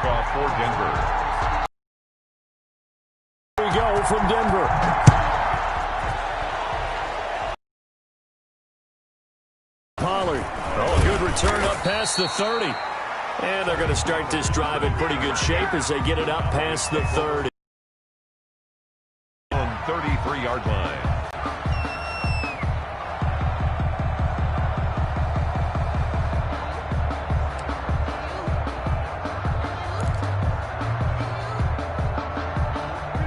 kickoff for Denver. Here we go from Denver. Pollard. Oh, good return up past the 30. And they're going to start this drive in pretty good shape as they get it up past the 30. On 33-yard line.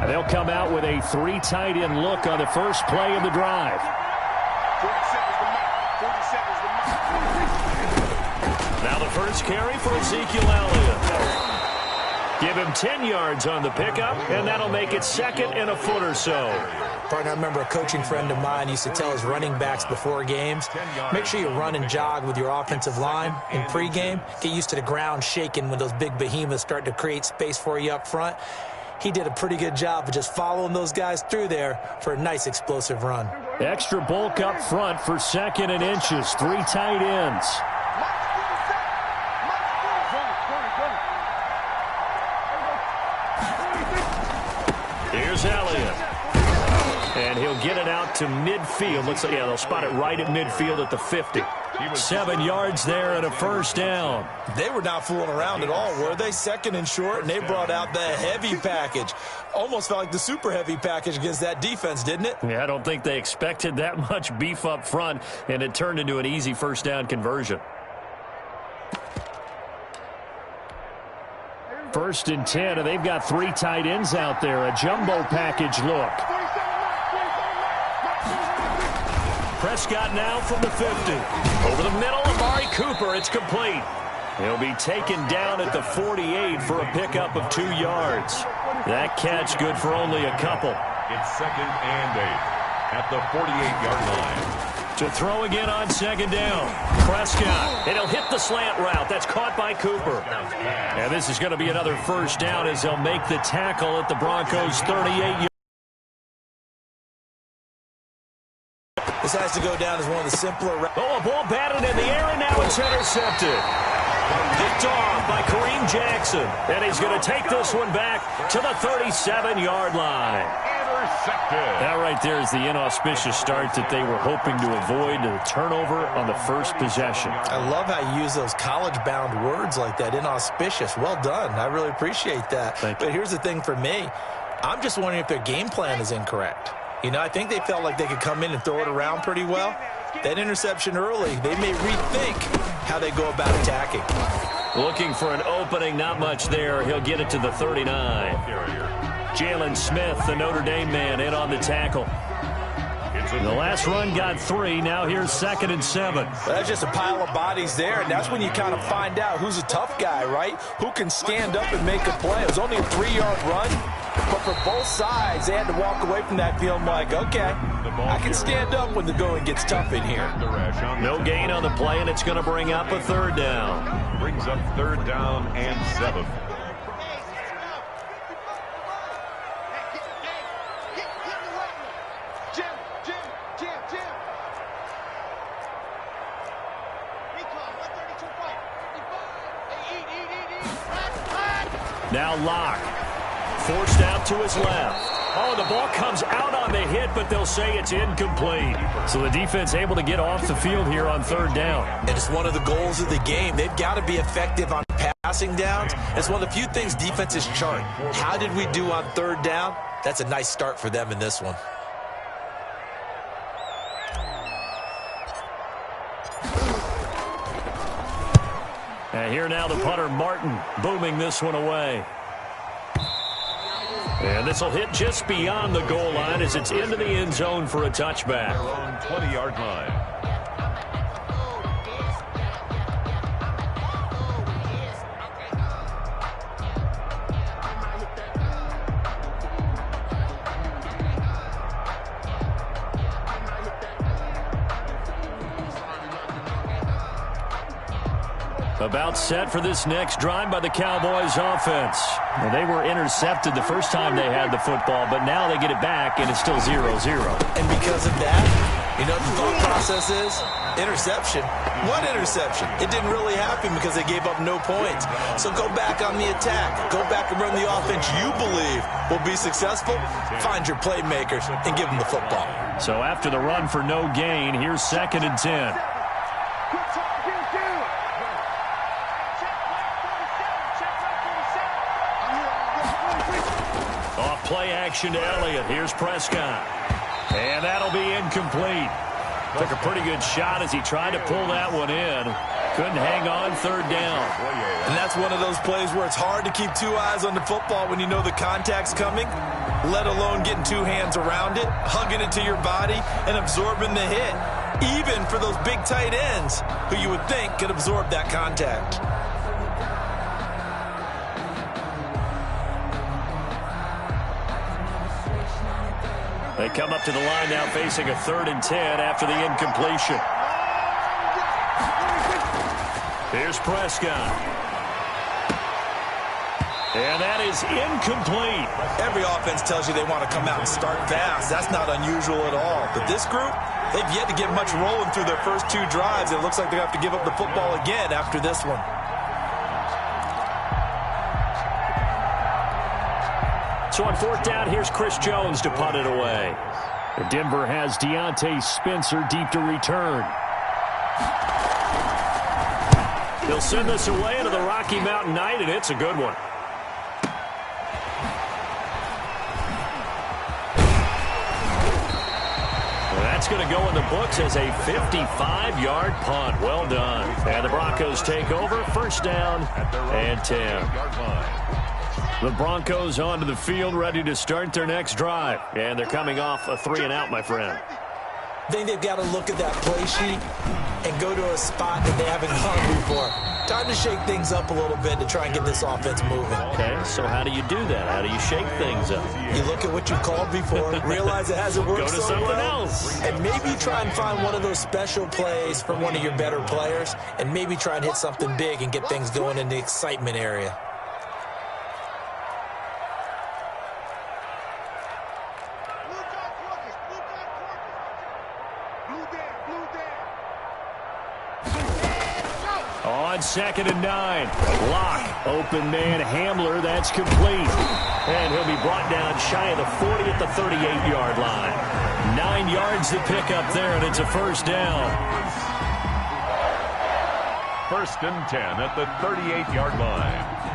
They'll come out with a 3 tight end look on the first play of the drive. 40 seconds to mark. 40 seconds to mark. Now the first carry for Ezekiel Elliott. Give him 10 yards on the pickup, and that'll make it 2nd and a foot or so. Partner, I remember a coaching friend of mine used to tell his running backs before games, make sure you run and jog with your offensive line in pregame. Get used to the ground shaking when those big behemoths start to create space for you up front. He did a pretty good job of just following those guys through there for a nice explosive run. Extra bulk up front for 2nd and inches. 3 tight ends. Here's Elliott. And he'll get it out to midfield. Looks like, yeah, they'll spot it right at midfield at the 50. 7 yards there and a first down. They were not fooling around at all, were they? 2nd and short, and they brought out the heavy package. Almost felt like the super heavy package against that defense, didn't it? Yeah, I don't think they expected that much beef up front, and it turned into an easy first down conversion. 1st and 10, and they've got 3 tight ends out there. A jumbo package look. Prescott now from the 50. Over the middle, Amari Cooper. It's complete. He'll be taken down at the 48 for a pickup of 2 yards. That catch good for only a couple. It's 2nd and 8 at the 48-yard line. To throw again on 2nd down. Prescott. And he'll hit the slant route. That's caught by Cooper. And this is going to be another first down as they'll make the tackle at the Broncos' 38-yard. This has to go down as one of the simpler. Oh, a ball batted in the air, and now it's intercepted. Picked off by Kareem Jackson. And he's going to take this one back to the 37-yard line. Intercepted. That right there is the inauspicious start that they were hoping to avoid, the turnover on the first possession. I love how you use those college-bound words like that, inauspicious. Well done. I really appreciate that. But here's the thing for me. I'm just wondering if their game plan is incorrect. You know, I think they felt like they could come in and throw it around pretty well. That interception early, they may rethink how they go about attacking. Looking for an opening, not much there. He'll get it to the 39. Jalen Smith, the Notre Dame man, in on the tackle. The last run got 3. Now here's 2nd and 7. That's just a pile of bodies there, and that's when you kind of find out who's a tough guy, right? Who can stand up and make a play. It was only a 3-yard run, but for both sides, they had to walk away from that feeling like, okay, I can stand up when the going gets tough in here. No gain on the play, and it's going to bring up a 3rd down. Brings up 3rd down and 7. Now Locke, forced out to his left. Oh, the ball comes out on the hit, but they'll say it's incomplete. So the defense able to get off the field here on 3rd down. And it's one of the goals of the game. They've got to be effective on passing downs. It's one of the few things defenses chart. How did we do on 3rd down? That's a nice start for them in this one. And here now the punter, Martin, booming this one away. And this will hit just beyond the goal line as it's into the end zone for a touchback. On 20-yard line. About set for this next drive by the Cowboys offense. And they were intercepted the first time they had the football, but now they get it back, and it's still 0-0. And because of that, You know what the thought process is? Interception. What interception? It didn't really happen because they gave up no points. So go back on the attack. Go back and run the offense you believe will be successful. Find your playmakers and give them the football. So after the run for no gain, here's 2nd and 10. Off play action to Elliott. Here's Prescott. And that'll be incomplete. Took a pretty good shot as he tried to pull that one in. Couldn't hang on, 3rd down. And that's one of those plays where it's hard to keep 2 eyes on the football when you know the contact's coming, let alone getting 2 hands around it, hugging it to your body, and absorbing the hit, even for those big tight ends who you would think could absorb that contact. They come up to the line now facing a 3rd and 10 after the incompletion. Here's Prescott. And that is incomplete. Every offense tells you they want to come out and start fast. That's not unusual at all. But this group, they've yet to get much rolling through their first 2 drives. It looks like they have to give up the football again after this one. So on 4th down, here's Chris Jones to punt it away. Denver has Deontay Spencer deep to return. He'll send this away into the Rocky Mountain Night, and it's a good one. Well, that's going to go in the books as a 55-yard punt. Well done. And the Broncos take over, 1st down and 10. The Broncos onto the field, ready to start their next drive. And they're coming off a 3-and-out, my friend. I think they've got to look at that play sheet and go to a spot that they haven't gone before. Time to shake things up a little bit to try and get this offense moving. Okay, so how do you do that? How do you shake things up? You look at what you've called before, realize it hasn't worked Go to so something well, else. and maybe try and find one of those special plays from one of your better players, and maybe try and hit something big and get things going in the excitement area. On 2nd and 9. Lock. Open man Hamler. That's complete. And he'll be brought down shy of the 40 at the 38-yard line. 9 yards to pick up there, and it's a 1st down. 1st and 10 at the 38-yard line.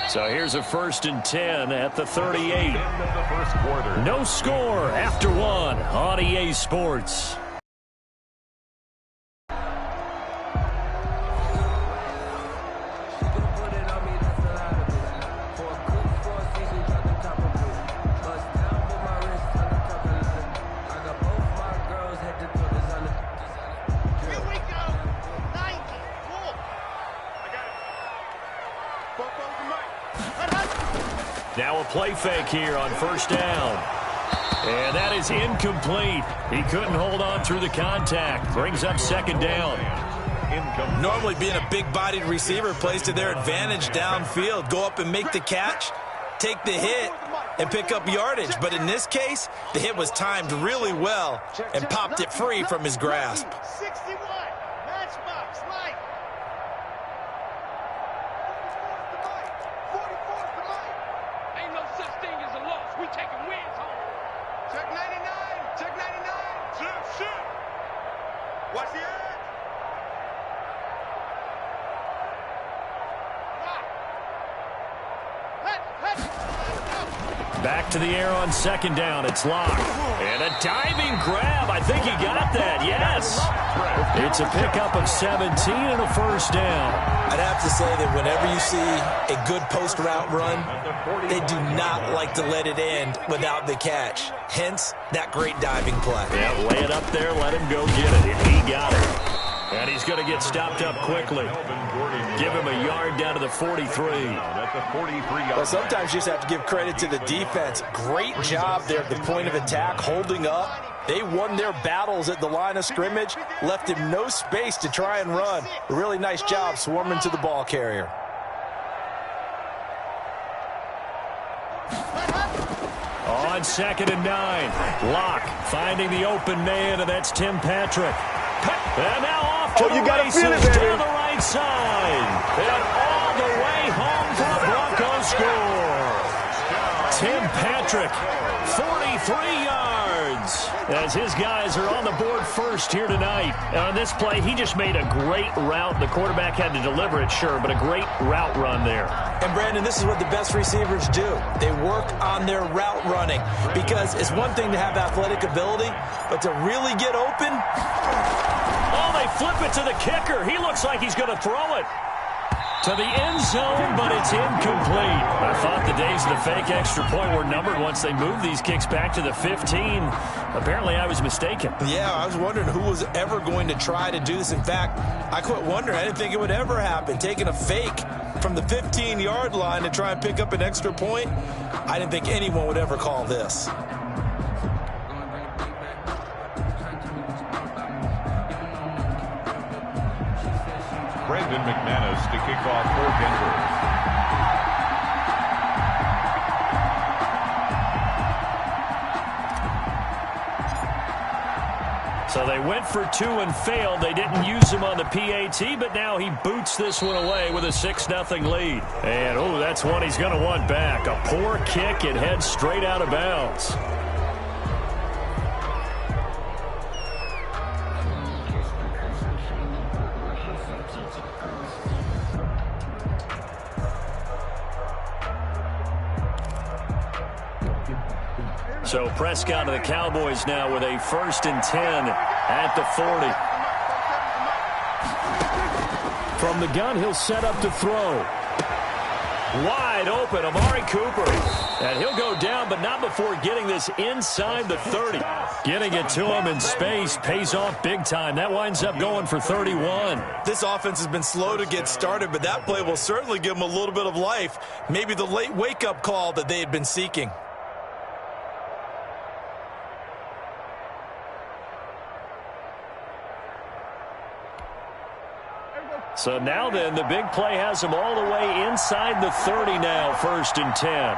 So here's a 1st and 10 at the 38. End of the 1st quarter. No score after 1 on EA Sports. Now a play fake here on 1st down. And that is incomplete. He couldn't hold on through the contact. Brings up 2nd down. Normally being a big-bodied receiver plays to their advantage downfield. Go up and make the catch, take the hit, and pick up yardage. But in this case, the hit was timed really well and popped it free from his grasp. 61. Matchbox, right. 44's the mic. Ain't no such thing as a loss. We taking wins home. Check 99. Check 99. Shit. Watch the edge. Back to the air on 2nd down. It's Lock. And a diving grab. I think he got that. Yes. It's a pickup of 17 and a 1st down. I'd have to say that whenever you see a good post route run, they do not like to let it end without the catch. Hence, that great diving play. Yeah, lay it up there, let him go get it. And he got it. And he's going to get stopped up quickly. Give him a yard down to the 43. Well, sometimes you just have to give credit to the defense. Great job there at the point of attack, holding up. They won their battles at the line of scrimmage, left him no space to try and run. A really nice job swarming to the ball carrier. On 2nd and 9, Locke finding the open man, and that's Tim Patrick. And now off to the races down the right side. And all the way home for the Broncos score. Tim Patrick, 43 yards. As his guys are on the board first here tonight. And on this play, he just made a great route. The quarterback had to deliver it, sure, but a great route run there. And, Brandon, this is what the best receivers do. They work on their route running because it's one thing to have athletic ability, but to really get open. Oh, they flip it to the kicker. He looks like he's going to throw it to the end zone, but it's incomplete. I thought the days of the fake extra point were numbered once they moved these kicks back to the 15. Apparently, I was mistaken. Yeah, I was wondering who was ever going to try to do this. In fact, I quit wondering. I didn't think it would ever happen. Taking a fake from the 15-yard line to try and pick up an extra point, I didn't think anyone would ever call this. Brandon McManus to kick off for Denver. So they went for 2 and failed. They didn't use him on the PAT, but now he boots this one away with a 6-0 lead. And, oh, that's one he's going to want back. A poor kick. It heads straight out of bounds. So Prescott of the Cowboys now with a 1st and 10 at the 40. From the gun, he'll set up to throw. Wide open, Amari Cooper. And he'll go down, but not before getting this inside the 30. Getting it to him in space pays off big time. That winds up going for 31. This offense has been slow to get started, but that play will certainly give them a little bit of life. Maybe the late wake-up call that they had been seeking. So now then, the big play has him all the way inside the 30 now, 1st and 10.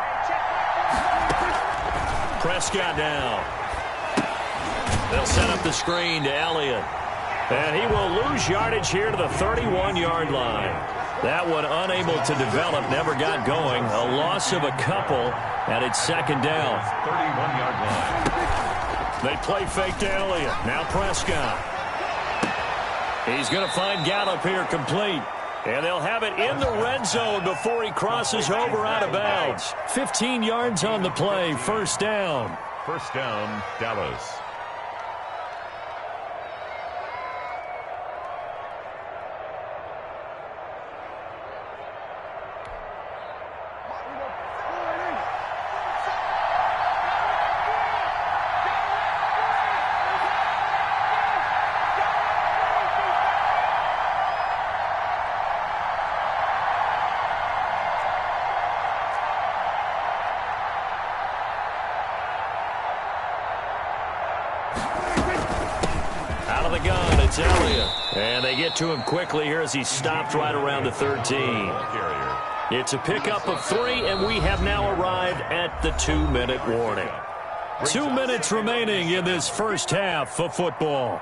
Prescott now. They'll set up the screen to Elliott. And he will lose yardage here to the 31-yard line. That one unable to develop, never got going. A loss of a couple, and it's 2nd down. 31-yard line. They play fake to Elliott. Now Prescott. He's going to find Gallup here complete. And they'll have it in the red zone before he crosses over out of bounds. 15 yards on the play, 1st down. 1st down, Dallas. Out of the gun, it's Elliott. And they get to him quickly here as he's stopped right around the 13. It's a pickup of 3, and we have now arrived at the 2-minute warning. 2 minutes remaining in this first half of football.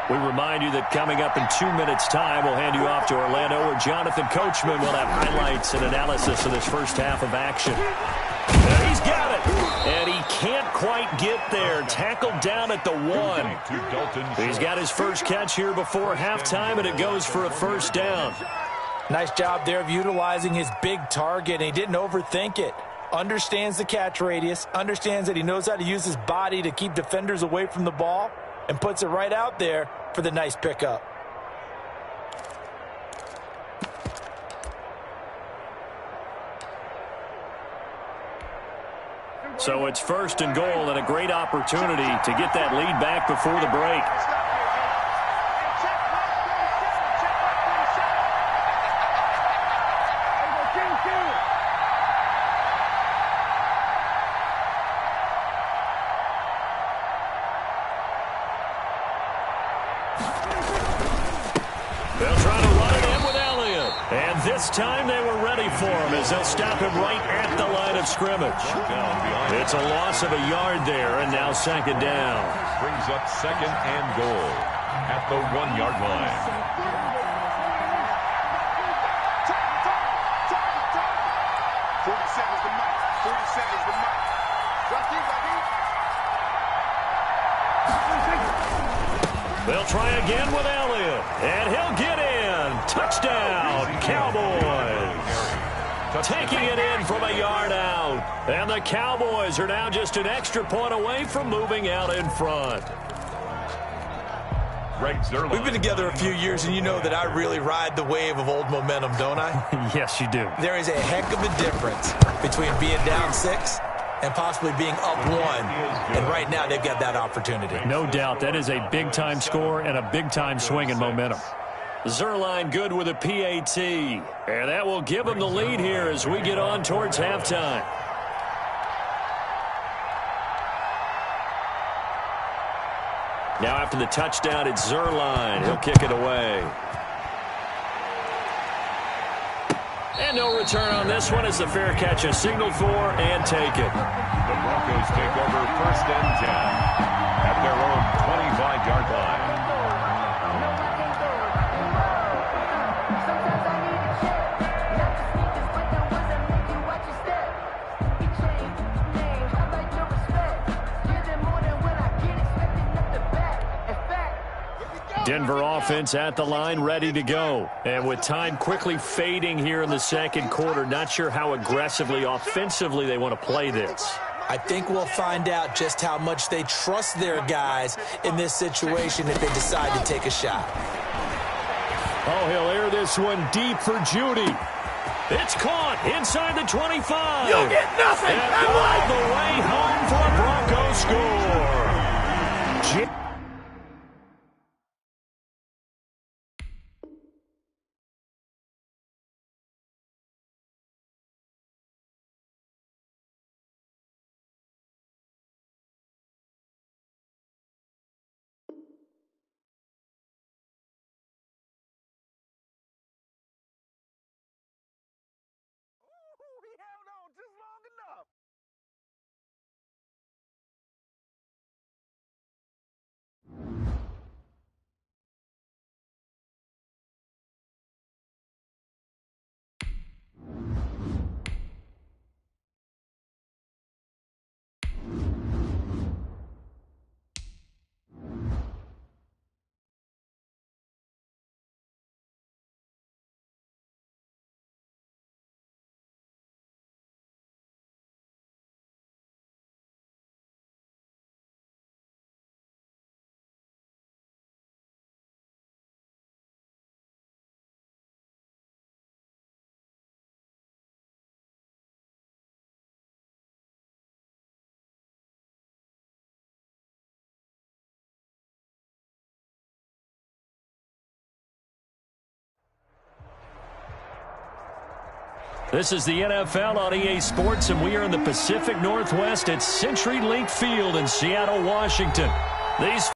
We remind you that coming up in 2 minutes' time, we'll hand you off to Orlando, where Jonathan Coachman will have highlights and analysis of this first half of action. And he's got it. And he can't quite get there. Tackled down at the 1. He's got his first catch here before halftime, and it goes for a 1st down. Nice job there of utilizing his big target, and he didn't overthink it. Understands the catch radius, understands that he knows how to use his body to keep defenders away from the ball, and puts it right out there for the nice pickup. So it's 1st and goal and a great opportunity to get that lead back before the break. They'll try to run it in with Elliott. And this time they were ready for him as they'll stop him right at the line of scrimmage. It's a loss of a yard there, and now 2nd down. Brings up 2nd and goal at the 1-yard line. They'll try again with Elliott, and he'll get in. Touchdown, Cowboys. Taking it in from a yard out. And the Cowboys are now just an extra point away from moving out in front. We've been together a few years, and you know that I really ride the wave of old momentum, don't I? Yes, you do. There is a heck of a difference between being down 6 and possibly being up 1. And right now, they've got that opportunity. No doubt. That is a big-time score and a big-time swing in momentum. Zerline good with a PAT. And that will give them the lead here as we get on towards halftime. Now after the touchdown, it's Zerline. He'll kick it away. And no return on this one as the fair catch is signaled for and taken. The Broncos take over 1st and 10 at their own 25-yard line. Denver offense at the line, ready to go. And with time quickly fading here in the 2nd quarter, not sure how aggressively, offensively they want to play this. I think we'll find out just how much they trust their guys in this situation if they decide to take a shot. Oh, he'll air this one deep for Judy. It's caught inside the 25. You'll get nothing. And all the way home for a Broncos score. This is the NFL on EA Sports, and we are in the Pacific Northwest at CenturyLink Field in Seattle, Washington. These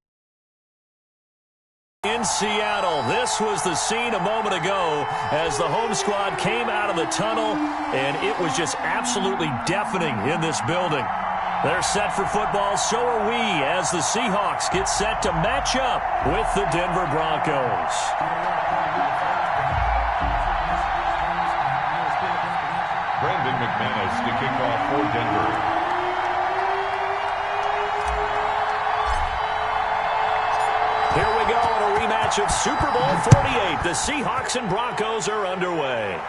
in Seattle. This was the scene a moment ago as the home squad came out of the tunnel, and it was just absolutely deafening in this building. They're set for football, so are we, as the Seahawks get set to match up with the Denver Broncos. Brandon McManus to kick off for Denver. Here we go in a rematch of Super Bowl 48. The Seahawks and Broncos are underway.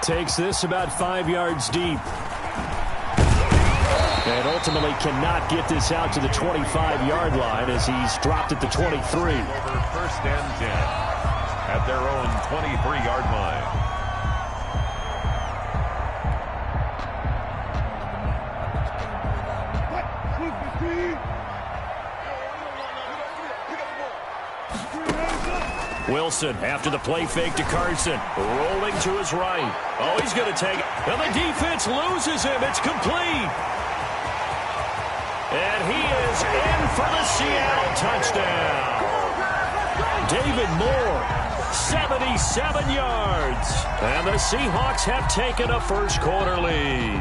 Takes this about 5 yards deep. And ultimately cannot get this out to the 25-yard line as he's dropped at the 23. Over 1st and 10 at their own 23-yard line. Wilson after the play fake to Carson. Rolling to his right. Oh, he's going to take it. And the defense loses him. It's complete. And he is in for the Seattle touchdown. David Moore, 77 yards. And the Seahawks have taken a first-quarter lead.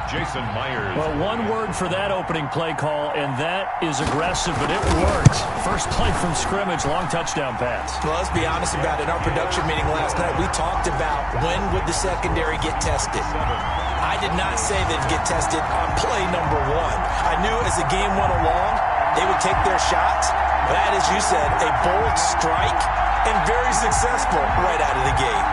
Jason Myers. Well, one word for that opening play call, and that is aggressive, but it worked. First play from scrimmage, long touchdown pass. Well, let's be honest about it. In our production meeting last night, we talked about when would the secondary get tested. I did not say they'd get tested on play number 1. I knew as the game went along, they would take their shots. That, as you said, a bold strike and very successful right out of the gate.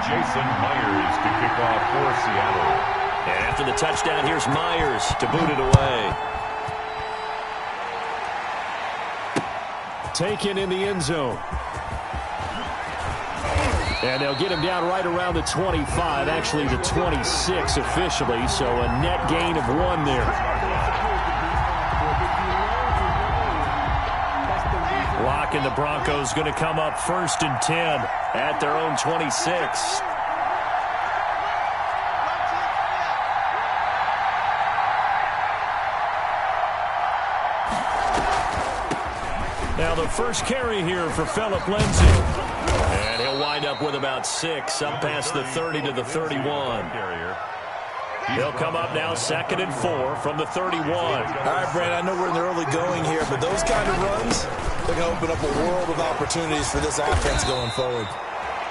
Jason Myers to kick off for Seattle. And after the touchdown, here's Myers to boot it away. Taken in the end zone. And they'll get him down right around the 25, actually the 26 officially, so a net gain of 1 there. Locking the Broncos going to come up 1st and 10 at their own 26. Now the first carry here for Phillip Lindsay. And he'll wind up with about 6, up past the 30 to the 31. He'll come up now 2nd and 4 from the 31. All right, Brent, I know we're in the early going here, but those kind of runs, they're going to open up a world of opportunities for this offense going forward.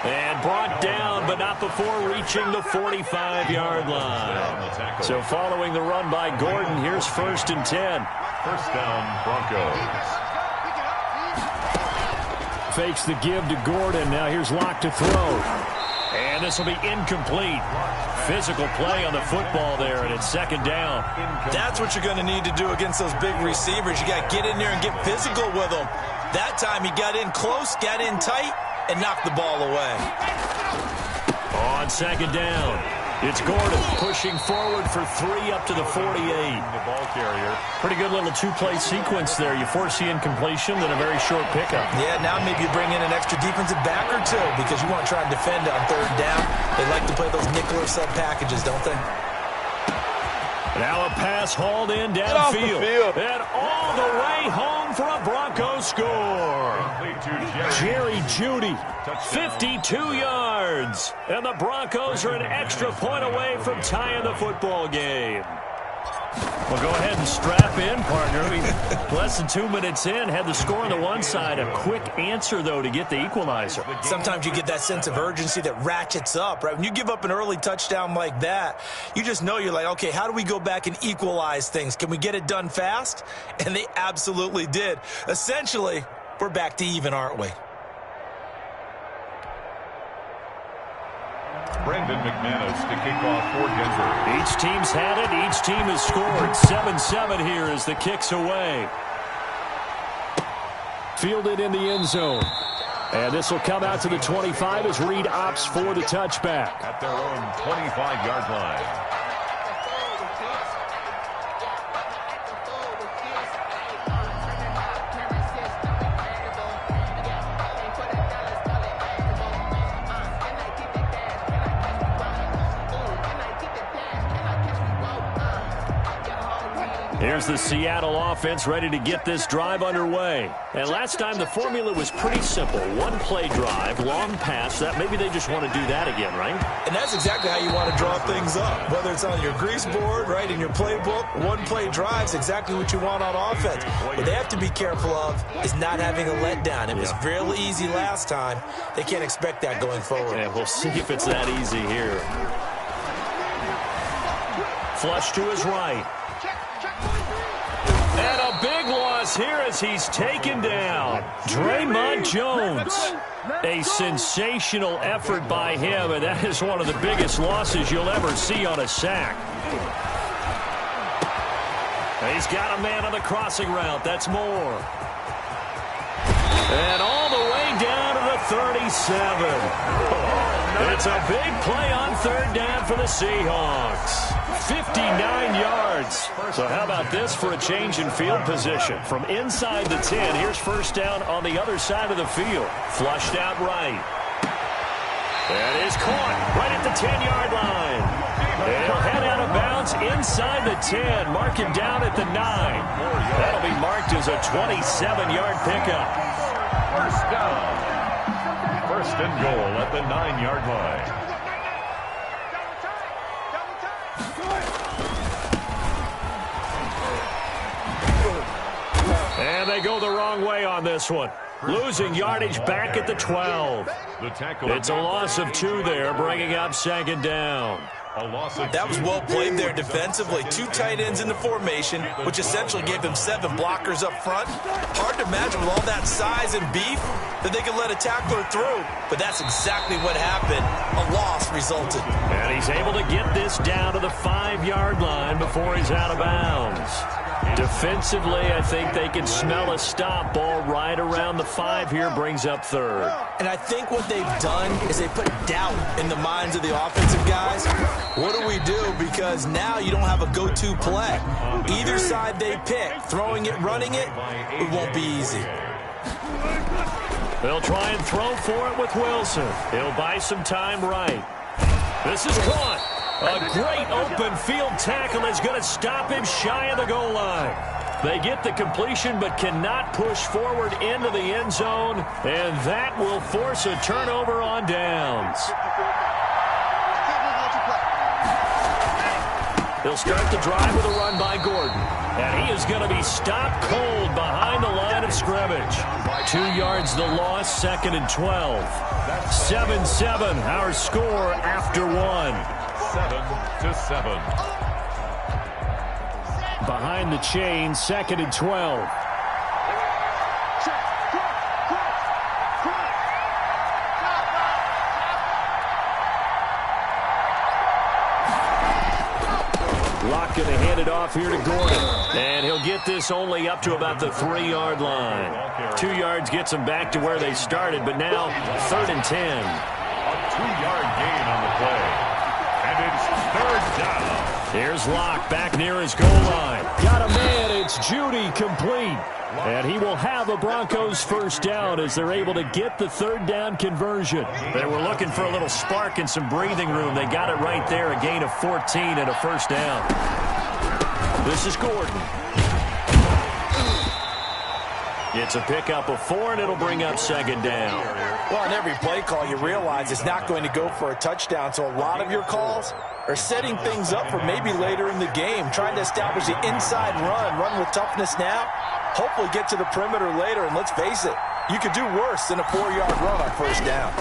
And brought down, but not before reaching the 45-yard line. So following the run by Gordon, here's 1st and 10. First down, Broncos. Fakes the give to Gordon. Now here's Locke to throw. And this will be incomplete. Physical play on the football there, and it's 2nd down. That's what you're going to need to do against those big receivers. You got to get in there and get physical with them. That time he got in close, got in tight, and knocked the ball away. On 2nd down, it's Gordon pushing forward for 3 up to the 48. The ball carrier. Pretty good little 2-play sequence there. You force the incompletion, then a very short pickup. Yeah, now maybe you bring in an extra defensive back or 2 because you want to try and defend on 3rd down. They like to play those nickel or sub packages, don't they? Now a pass hauled in downfield. And all the way home for a Broncos score. Jerry Jeudy, 52 yards. And the Broncos are an extra point away from tying the football game. Well, go ahead and strap in, partner. I mean, less than 2 minutes in, had the score on the one side. A quick answer, though, to get the equalizer. Sometimes you get that sense of urgency that ratchets up, right? When you give up an early touchdown like that, you just know you're like, okay, how do we go back and equalize things? Can we get it done fast? And they absolutely did. Essentially, we're back to even, aren't we? Brandon McManus to kick off for Denver. Each team's had it. Each team has scored. 7-7 here as the kick's away. Fielded in the end zone. And this will come out to the 25 as Reed opts for the touchback. At their own 25-yard line. Here's the Seattle offense ready to get this drive underway. And last time the formula was pretty simple. 1-play drive, long pass. That maybe they just want to do that again, right? And that's exactly how you want to draw things up. Whether it's on your grease board, right, in your playbook, 1-play drive's exactly what you want on offense. What they have to be careful of is not having a letdown. It was real easy last time. They can't expect that going forward. And we'll see if it's that easy here. Flush to his right. And a big loss here as he's taken down. Draymond Jones. A sensational effort by him, and that is one of the biggest losses you'll ever see on a sack. He's got a man on the crossing route. That's Moore. And all the way down to the 37. It's a big play on third down for the Seahawks. 59 yards. So how about this for a change in field position? From inside the 10, here's first down on the other side of the field. Flushed out right. That is caught right at the 10-yard line. He'll head out of bounds inside the 10. Mark him down at the 9. That'll be marked as a 27-yard pickup. First down. First and goal at the 9-yard line. And they go the wrong way on this one. Losing yardage back at the 12. It's a loss of 2 there, bringing up second down. That was well played there defensively. 2 tight ends in the formation, which essentially gave them 7 blockers up front. Hard to imagine with all that size and beef that they could let a tackler through. But that's exactly what happened. A loss resulted. And he's able to get this down to the 5-yard line before he's out of bounds. Defensively, I think they can smell a stop ball right around the 5 here, brings up third. And I think what they've done is they put doubt in the minds of the offensive guys. What do we do? Because now you don't have a go-to play. Either side they pick, throwing it, running it, it won't be easy. They'll try and throw for it with Wilson. He'll buy some time right. This is caught. A great open field tackle is going to stop him shy of the goal line. They get the completion but cannot push forward into the end zone, and that will force a turnover on downs. They'll start the drive with a run by Gordon, and he is going to be stopped cold behind the line of scrimmage. 2 yards the loss, second and 12. 7-7, our score after 1. 7-7. Behind the chain, second and 12. Locke going to hand it off here to Gordon. And he'll get this only up to about the 3-yard line. 2 yards gets them back to where they started, but now third and 10. A 2-yard gain on the play. And it's third down. Here's Locke back near his goal line. Got a man. It's Judy complete. And he will have a Broncos first down as they're able to get the third down conversion. They were looking for a little spark and some breathing room. They got it right there, a gain of 14 and a first down. This is Gordon. It's a pickup of 4, and it'll bring up second down. Well, on every play call, you realize it's not going to go for a touchdown, so a lot of your calls are setting things up for maybe later in the game, trying to establish the inside run with toughness now, hopefully get to the perimeter later, and let's face it, you could do worse than a 4-yard run on first down.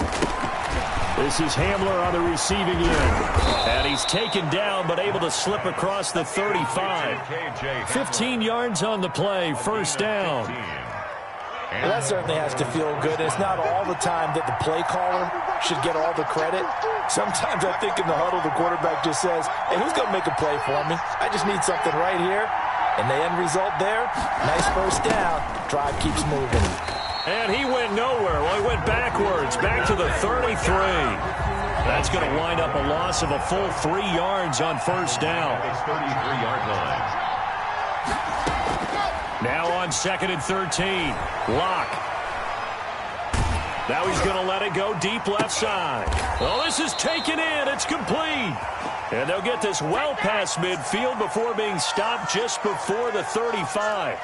This is Hamler on the receiving end. And he's taken down but able to slip across the 35. 15 yards on the play, first down. Well, that certainly has to feel good. It's not all the time that the play caller should get all the credit. Sometimes I think in the huddle, the quarterback just says, hey, who's going to make a play for me? I just need something right here. And the end result there, nice first down. Drive keeps moving. And he went nowhere. Well, he went backwards, back to the 33. That's going to wind up a loss of a full 3 yards on first down. 33-yard line. Now on second and 13. Locke. Now he's going to let it go deep left side. Well, this is taken in. It's complete. And they'll get this well past midfield before being stopped just before the 35.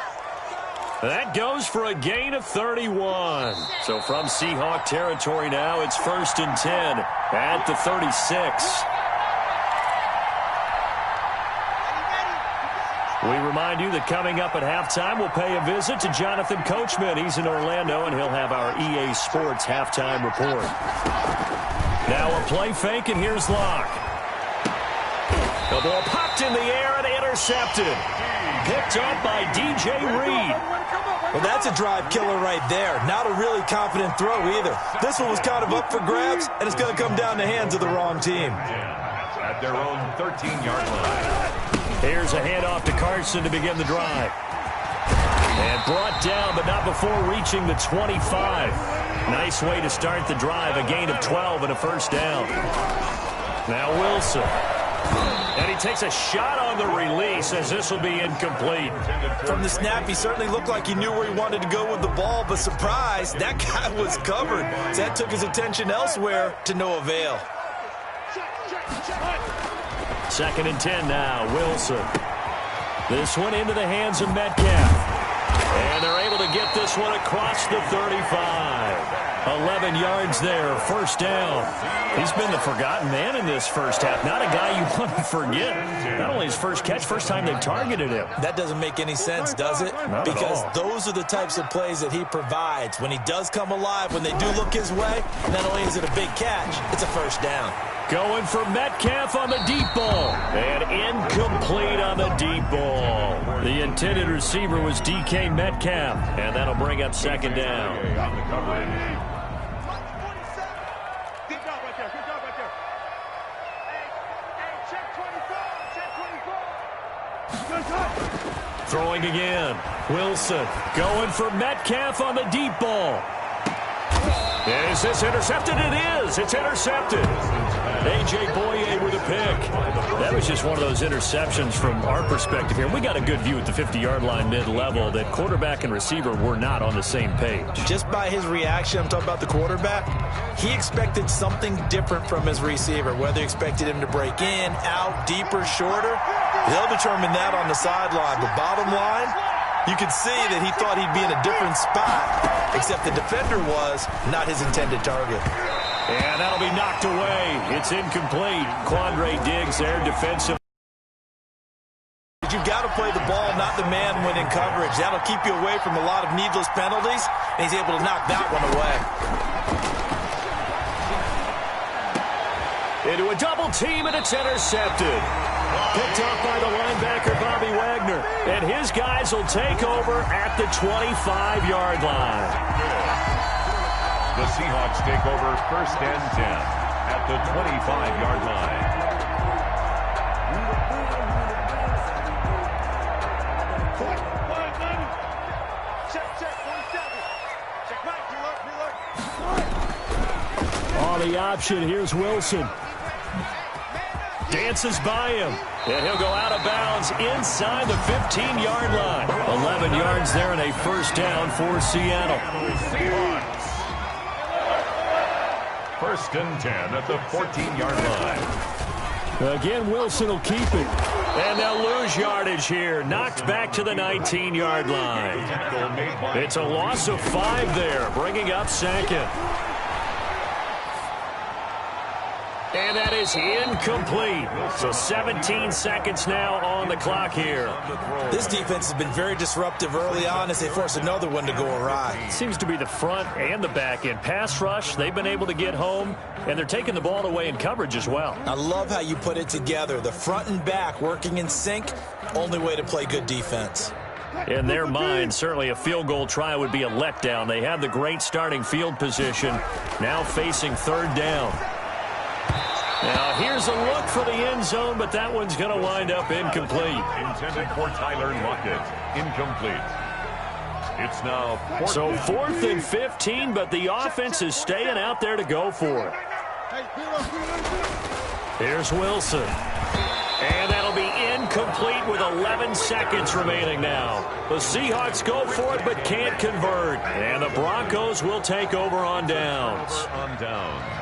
That goes for a gain of 31. So from Seahawk territory now, it's first and 10 at the 36. We remind you that coming up at halftime, we'll pay a visit to Jonathan Coachman. He's in Orlando, and he'll have our EA Sports halftime report. Now a play fake, and here's Locke. The ball popped in the air and intercepted. Picked up by DJ Reed. Well, that's a drive killer right there. Not a really confident throw either. This one was kind of up for grabs, and it's going to come down the hands of the wrong team. At their own 13-yard line. Here's a handoff to Carson to begin the drive. And brought down, but not before reaching the 25. Nice way to start the drive, a gain of 12 and a first down. Now Wilson. And he takes a shot on the release as this will be incomplete. From the snap, he certainly looked like he knew where he wanted to go with the ball, but surprise, that guy was covered. So that took his attention elsewhere to no avail. 2nd and 10 now, Wilson. This one into the hands of Metcalf. And they're able to get this one across the 35. 11 yards there, first down. He's been the forgotten man in this first half. Not a guy you want to forget. Not only his first catch, first time they targeted him. That doesn't make any sense, does it? Not because at all. Those are the types of plays that he provides. When he does come alive, when they do look his way, not only is it a big catch, it's a first down. Going for Metcalf on the deep ball. And incomplete on the deep ball. The intended receiver was DK Metcalf. And that'll bring up 2nd down. On the coverage. Good job right there. Good job right there. Hey, check 24. Check 24. Throwing again. Wilson going for Metcalf on the deep ball. Is this intercepted? It is. It's intercepted. A.J. Boye with a pick. That was just one of those interceptions from our perspective here. We got a good view at the 50-yard line mid-level that quarterback and receiver were not on the same page. Just by his reaction, I'm talking about the quarterback, he expected something different from his receiver, whether he expected him to break in, out, deeper, shorter. They'll determine that on the sideline. But bottom line, you could see that he thought he'd be in a different spot, except the defender was not his intended target. And that'll be knocked away. It's incomplete. Quandre Diggs there, defensive. You've got to play the ball, not the man when in coverage. That'll keep you away from a lot of needless penalties, and he's able to knock that one away. Into a double team, and it's intercepted. Picked up by the linebacker, Bobby Wagner. And his guys will take over at the 25-yard line. The Seahawks take over 1st and 10 at the 25-yard line. Check 47. Check right. On the option, here's Wilson. Dances by him. And he'll go out of bounds inside the 15-yard line. 11 yards there and a first down for Seattle. Seahawks. 1st and 10 at the 14-yard line. Again, Wilson will keep it. And they'll lose yardage here. Knocked back to the 19-yard line. It's a loss of 5 there, bringing up 2nd. And that is incomplete. So 17 seconds now on the clock here. This defense has been very disruptive early on as they force another one to go awry. Seems to be the front and the back end. Pass rush, they've been able to get home, and they're taking the ball away in coverage as well. I love how you put it together. The front and back working in sync, only way to play good defense. In their mind, certainly a field goal try would be a letdown. They have the great starting field position, now facing 3rd down. Now, here's a look for the end zone, but that one's going to wind up incomplete. Intended for Tyler Lockett. Incomplete. It's now 4th and 15, but the offense is staying out there to go for it. Here's Wilson. And that'll be incomplete with 11 seconds remaining now. The Seahawks go for it but can't convert. And the Broncos will take over on downs. On down.